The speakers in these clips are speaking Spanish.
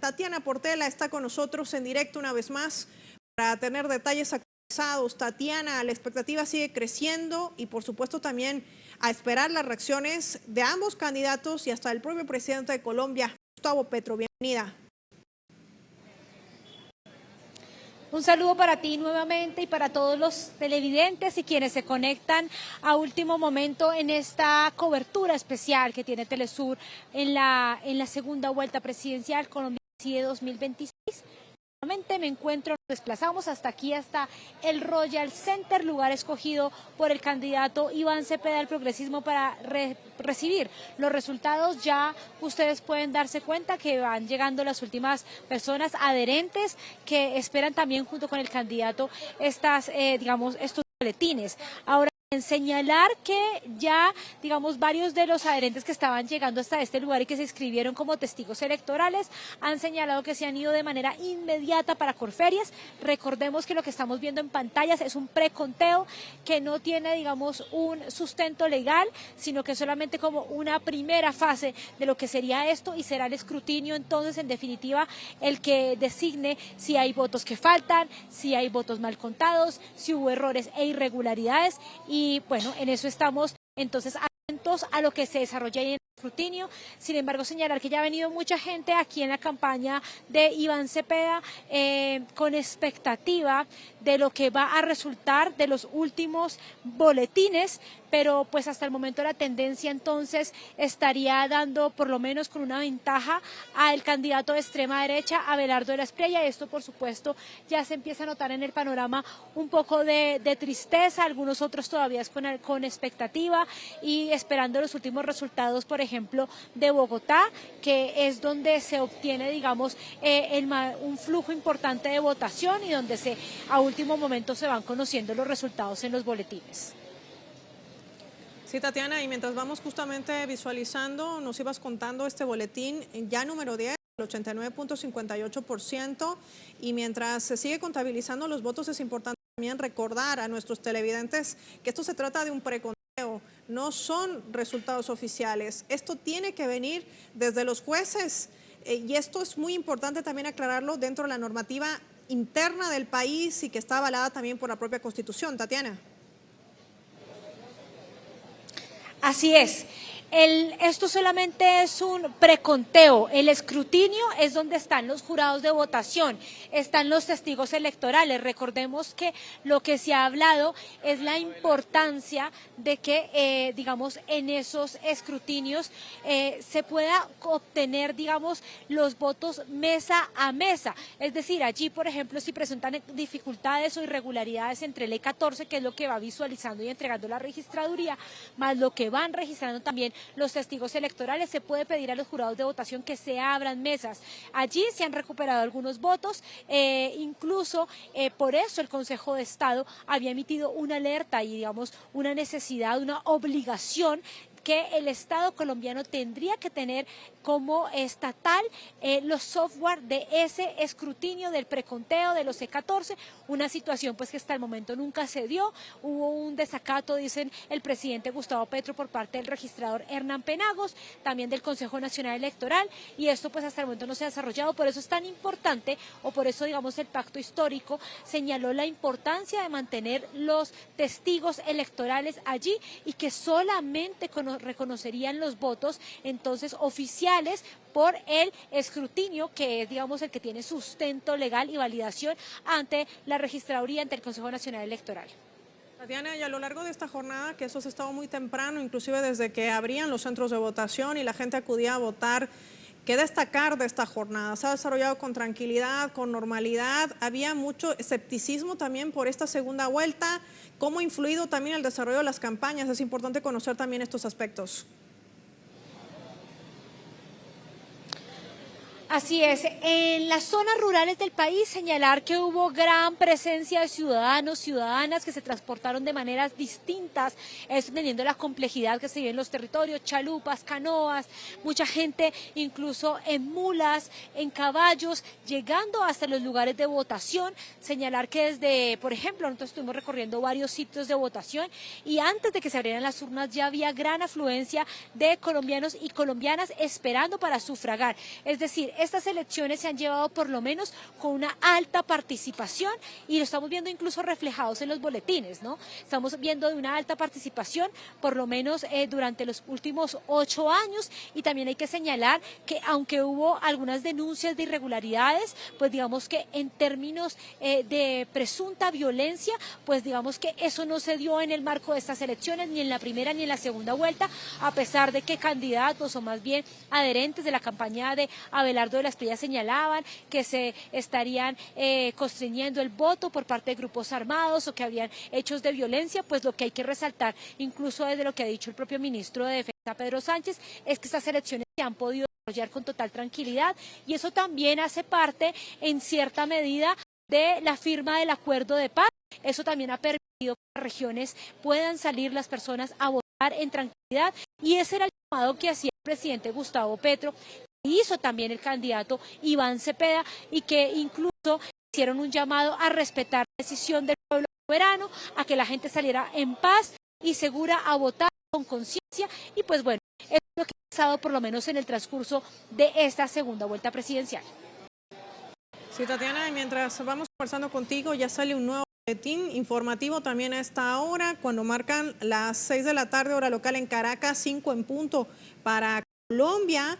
Tatiana Portela está con nosotros en directo una vez más para tener detalles actualizados. Tatiana, la expectativa sigue creciendo y por supuesto también a esperar las reacciones de ambos candidatos y hasta el propio presidente de Colombia, Gustavo Petro. Bienvenida. Un saludo para ti nuevamente y para todos los televidentes y quienes se conectan a último momento en esta cobertura especial que tiene Telesur en la segunda vuelta presidencial Colombia Decide 2026. Nuevamente me encuentro, nos desplazamos hasta aquí, hasta el Royal Center, lugar escogido por el candidato Iván Cepeda del Progresismo para recibir los resultados. Ya ustedes pueden darse cuenta que van llegando las últimas personas adherentes que esperan también junto con el candidato estos boletines. Ahora, en señalar que ya, varios de los adherentes que estaban llegando hasta este lugar y que se inscribieron como testigos electorales han señalado que se han ido de manera inmediata para Corferias. Recordemos que lo que estamos viendo en pantallas es un preconteo que no tiene, un sustento legal, sino que solamente como una primera fase de lo que sería esto y será el escrutinio, entonces, en definitiva, el que designe si hay votos que faltan, si hay votos mal contados, si hubo errores e irregularidades. Y bueno, en eso estamos entonces atentos a lo que se desarrolla ahí en el escrutinio. Sin embargo, señalar que ya ha venido mucha gente aquí en la campaña de Iván Cepeda con expectativa de lo que va a resultar de los últimos boletines, pero pues hasta el momento la tendencia entonces estaría dando por lo menos con una ventaja al candidato de extrema derecha, Abelardo de la Espriella. Esto por supuesto ya se empieza a notar en el panorama un poco de tristeza, algunos otros todavía con expectativa y esperando los últimos resultados, por ejemplo, de Bogotá, que es donde se obtiene, un flujo importante de votación y donde a último momento se van conociendo los resultados en los boletines. Sí, Tatiana, y mientras vamos justamente visualizando, nos ibas contando este boletín ya número 10, el 89.58%, y mientras se sigue contabilizando los votos es importante también recordar a nuestros televidentes que esto se trata de un preconteo, no son resultados oficiales, esto tiene que venir desde los jueces y esto es muy importante también aclararlo dentro de la normativa interna del país y que está avalada también por la propia Constitución. Tatiana. Así es. Esto solamente es un preconteo, el escrutinio es donde están los jurados de votación, están los testigos electorales. Recordemos que lo que se ha hablado es la importancia de que, en esos escrutinios se pueda obtener, los votos mesa a mesa. Es decir, allí, por ejemplo, si presentan dificultades o irregularidades entre ley 14, que es lo que va visualizando y entregando la registraduría, más lo que van registrando también los testigos electorales, se puede pedir a los jurados de votación que se abran mesas. Allí se han recuperado algunos votos, incluso por eso el Consejo de Estado había emitido una alerta y una necesidad, una obligación que el Estado colombiano tendría que tener como estatal los software de ese escrutinio del preconteo de los C14, una situación pues que hasta el momento nunca se dio. Hubo un desacato, dicen el presidente Gustavo Petro, por parte del registrador Hernán Penagos, también del Consejo Nacional Electoral, y esto pues hasta el momento no se ha desarrollado. Por eso es tan importante, o por eso el pacto histórico señaló la importancia de mantener los testigos electorales allí y que solamente reconocerían los votos entonces oficiales por el escrutinio, que es, el que tiene sustento legal y validación ante la registraduría, ante el Consejo Nacional Electoral. Tatiana, y a lo largo de esta jornada, que eso se ha estado muy temprano, inclusive desde que abrían los centros de votación y la gente acudía a votar, ¿qué destacar de esta jornada? ¿Se ha desarrollado con tranquilidad, con normalidad? ¿Había mucho escepticismo también por esta segunda vuelta? ¿Cómo ha influido también el desarrollo de las campañas? Es importante conocer también estos aspectos. Así es, en las zonas rurales del país señalar que hubo gran presencia de ciudadanos, ciudadanas que se transportaron de maneras distintas, teniendo la complejidad que se vive en los territorios, chalupas, canoas, mucha gente incluso en mulas, en caballos, llegando hasta los lugares de votación. Señalar que desde, por ejemplo, nosotros estuvimos recorriendo varios sitios de votación y antes de que se abrieran las urnas ya había gran afluencia de colombianos y colombianas esperando para sufragar. Es decir, estas elecciones se han llevado por lo menos con una alta participación y lo estamos viendo incluso reflejados en los boletines, ¿no? Estamos viendo de una alta participación por lo menos durante los últimos 8 años y también hay que señalar que aunque hubo algunas denuncias de irregularidades, pues digamos que en términos de presunta violencia, pues digamos que eso no se dio en el marco de estas elecciones, ni en la primera ni en la segunda vuelta, a pesar de que candidatos o más bien adherentes de la campaña de Abelardo de la Espriella señalaban que se estarían constriñendo el voto por parte de grupos armados o que habrían hechos de violencia, pues lo que hay que resaltar, incluso desde lo que ha dicho el propio ministro de Defensa, Pedro Sánchez, es que estas elecciones se han podido desarrollar con total tranquilidad y eso también hace parte en cierta medida de la firma del acuerdo de paz. Eso también ha permitido que las regiones puedan salir las personas a votar en tranquilidad y ese era el llamado que hacía el presidente Gustavo Petro, que hizo también el candidato Iván Cepeda y que incluso hicieron un llamado a respetar la decisión del pueblo soberano, a que la gente saliera en paz y segura a votar con conciencia y pues bueno, eso es lo que ha pasado por lo menos en el transcurso de esta segunda vuelta presidencial. Sí, Tatiana, y mientras vamos conversando contigo, ya sale un nuevo boletín informativo también a esta hora, cuando marcan las 6 de la tarde, hora local en Caracas, 5 en punto para Colombia,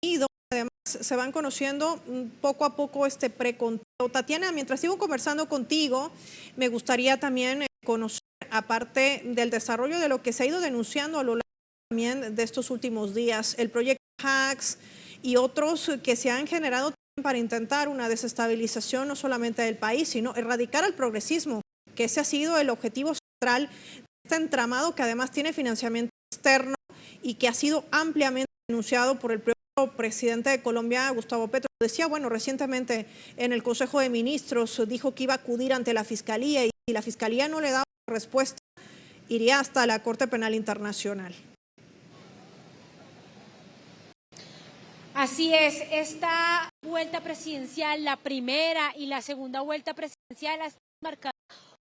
y donde además se van conociendo poco a poco este preconteo. Tatiana, mientras sigo conversando contigo, me gustaría también conocer, aparte del desarrollo de lo que se ha ido denunciando a lo largo también de estos últimos días, el proyecto Hacks y otros que se han generado para intentar una desestabilización no solamente del país, sino erradicar al progresismo, que ese ha sido el objetivo central de este entramado que además tiene financiamiento externo y que ha sido ampliamente denunciado por el propio presidente de Colombia, Gustavo Petro. Decía, bueno, recientemente en el Consejo de Ministros dijo que iba a acudir ante la Fiscalía y si la Fiscalía no le da respuesta, iría hasta la Corte Penal Internacional. Así es, esta vuelta presidencial, la primera y la segunda vuelta presidencial, está marcada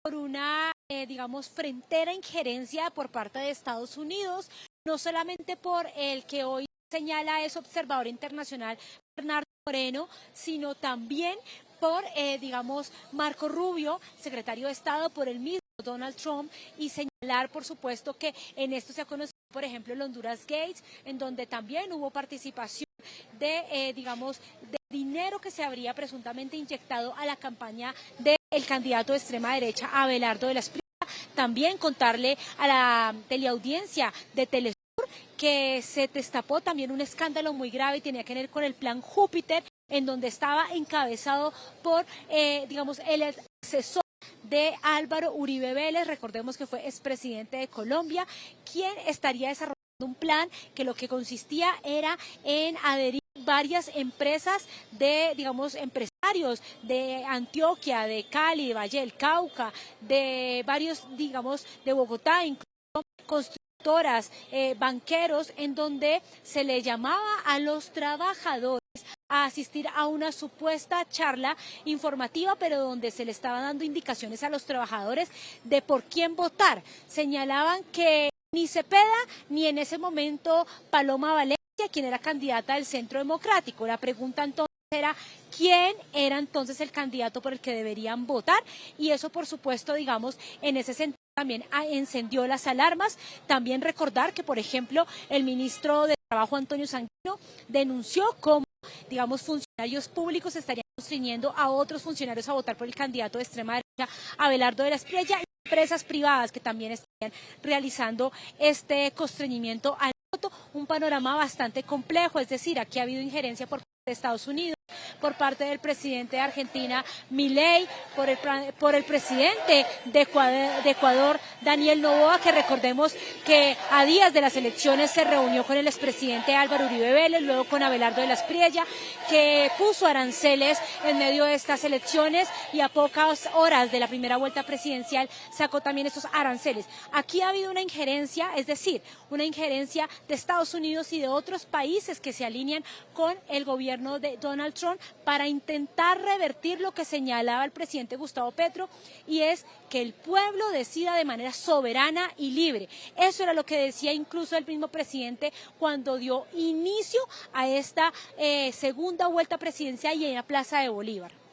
por una, digamos, frontera injerencia por parte de Estados Unidos, no solamente por el que hoy señala es observador internacional Bernardo Moreno, sino también por, digamos, Marco Rubio, secretario de Estado, por el mismo Donald Trump, y señalar, por supuesto, que en esto se ha conocido, por ejemplo, el Honduras Gates, en donde también hubo participación de, digamos, de dinero que se habría presuntamente inyectado a la campaña del candidato de extrema derecha, Abelardo de la Espriella. También contarle a la teleaudiencia de Telesur que se destapó también un escándalo muy grave y tenía que ver con el plan Júpiter, en donde estaba encabezado por, digamos, el asesor de Álvaro Uribe Vélez, recordemos que fue expresidente de Colombia, quien estaría desarrollando un plan que lo que consistía era en adherir varias empresas de, digamos, empresarios de Antioquia, de Cali, de Valle del Cauca, de varios, digamos, de Bogotá, incluso constructoras, banqueros, en donde se le llamaba a los trabajadores a asistir a una supuesta charla informativa, pero donde se le estaba dando indicaciones a los trabajadores de por quién votar. Señalaban que ni Cepeda ni en ese momento Paloma Valencia, quien era candidata del Centro Democrático. La pregunta entonces era quién era entonces el candidato por el que deberían votar, y eso por supuesto, digamos, en ese sentido también encendió las alarmas. También recordar que, por ejemplo, el ministro de Trabajo, Antonio Sanguino, denunció cómo, digamos, funcionarios públicos estarían constriñendo a otros funcionarios a votar por el candidato de extrema derecha, Abelardo de la Espriella, y empresas privadas que también estarían realizando este constreñimiento al voto. Un panorama bastante complejo, es decir, aquí ha habido injerencia por parte de Estados Unidos, por parte del presidente de Argentina, Milei, por el presidente de Ecuador, Daniel Noboa, que recordemos que a días de las elecciones se reunió con el expresidente Álvaro Uribe Vélez, luego con Abelardo de la Espriella, que puso aranceles en medio de estas elecciones y a pocas horas de la primera vuelta presidencial sacó también esos aranceles. Aquí ha habido una injerencia, es decir, una injerencia de Estados Unidos y de otros países que se alinean con el gobierno gobierno de Donald Trump para intentar revertir lo que señalaba el presidente Gustavo Petro, y es que el pueblo decida de manera soberana y libre. Eso era lo que decía incluso el mismo presidente cuando dio inicio a esta segunda vuelta presidencial y en la Plaza de Bolívar.